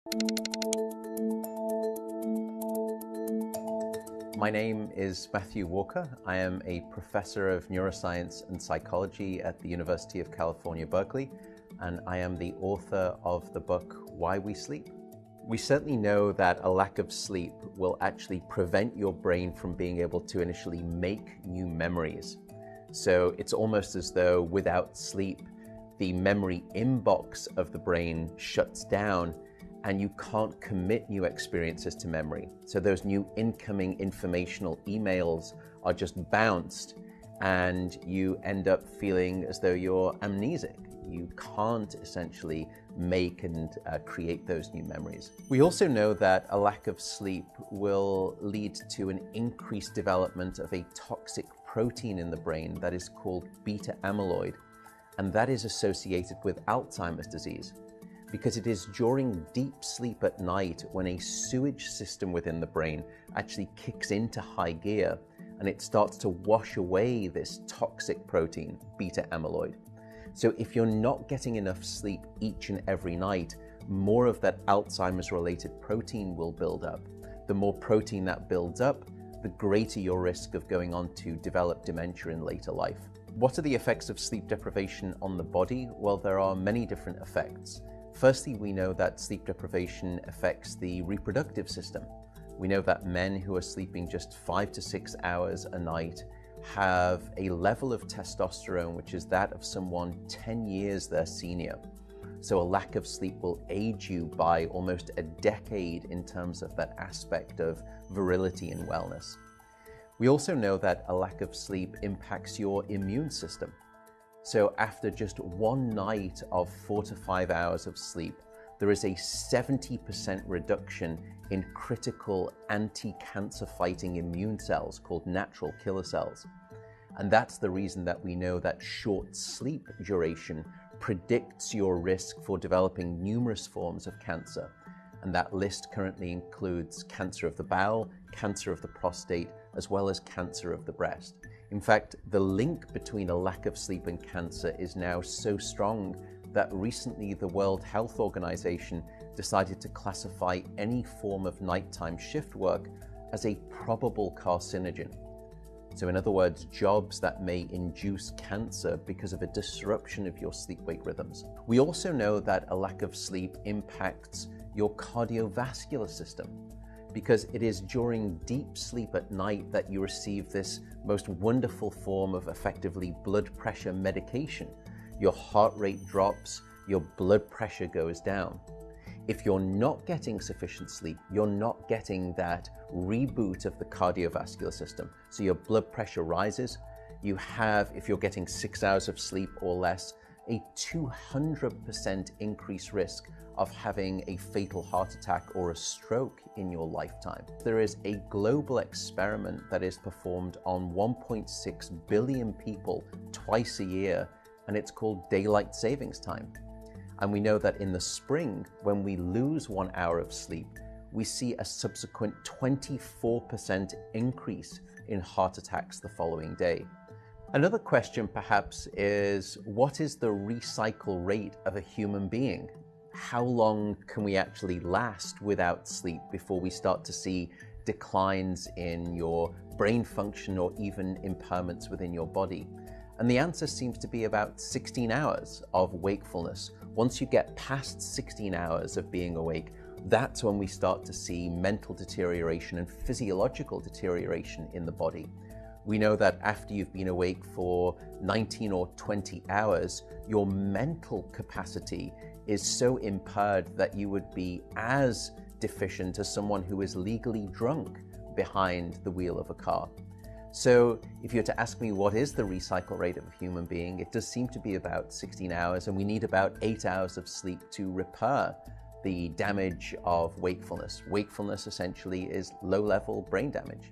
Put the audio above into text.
My name is Matthew Walker. I am a professor of neuroscience and psychology at the University of California, Berkeley, and I am the author of the book, Why We Sleep. We certainly know that a lack of sleep will actually prevent your brain from being able to initially make new memories. So it's almost as though without sleep, the memory inbox of the brain shuts down and you can't commit new experiences to memory. So those new incoming informational emails are just bounced and you end up feeling as though you're amnesic. You can't essentially make and create those new memories. We also know that a lack of sleep will lead to an increased development of a toxic protein in the brain that is called beta amyloid, and that is associated with Alzheimer's disease, because it is during deep sleep at night when a sewage system within the brain actually kicks into high gear and it starts to wash away this toxic protein, beta amyloid. So if you're not getting enough sleep each and every night, more of that Alzheimer's related protein will build up. The more protein that builds up, the greater your risk of going on to develop dementia in later life. What are the effects of sleep deprivation on the body? Well, there are many different effects. Firstly, we know that sleep deprivation affects the reproductive system. We know that men who are sleeping just 5 to 6 hours a night have a level of testosterone which is that of someone 10 years their senior. So a lack of sleep will age you by almost a decade in terms of that aspect of virility and wellness. We also know that a lack of sleep impacts your immune system. So after just one night of 4 to 5 hours of sleep, there is a 70% reduction in critical anti-cancer fighting immune cells called natural killer cells. And that's the reason that we know that short sleep duration predicts your risk for developing numerous forms of cancer. And that list currently includes cancer of the bowel, cancer of the prostate, as well as cancer of the breast. In fact, the link between a lack of sleep and cancer is now so strong that recently the World Health Organization decided to classify any form of nighttime shift work as a probable carcinogen. So in other words, jobs that may induce cancer because of a disruption of your sleep-wake rhythms. We also know that a lack of sleep impacts your cardiovascular system, because it is during deep sleep at night that you receive this most wonderful form of effectively blood pressure medication. Your heart rate drops, your blood pressure goes down. If you're not getting sufficient sleep, you're not getting that reboot of the cardiovascular system. So your blood pressure rises. You have, if you're getting 6 hours of sleep or less, a 200% increased risk of having a fatal heart attack or a stroke in your lifetime. There is a global experiment that is performed on 1.6 billion people twice a year, and it's called daylight savings time. And we know that in the spring, when we lose 1 hour of sleep, we see a subsequent 24% increase in heart attacks the following day. Another question perhaps is, what is the recycle rate of a human being? How long can we actually last without sleep before we start to see declines in your brain function or even impairments within your body? And the answer seems to be about 16 hours of wakefulness. Once you get past 16 hours of being awake, that's when we start to see mental deterioration and physiological deterioration in the body. We know that after you've been awake for 19 or 20 hours, your mental capacity is so impaired that you would be as deficient as someone who is legally drunk behind the wheel of a car. So if you were to ask me what is the recycle rate of a human being, it does seem to be about 16 hours, and we need about 8 hours of sleep to repair the damage of wakefulness. Wakefulness essentially is low-level brain damage.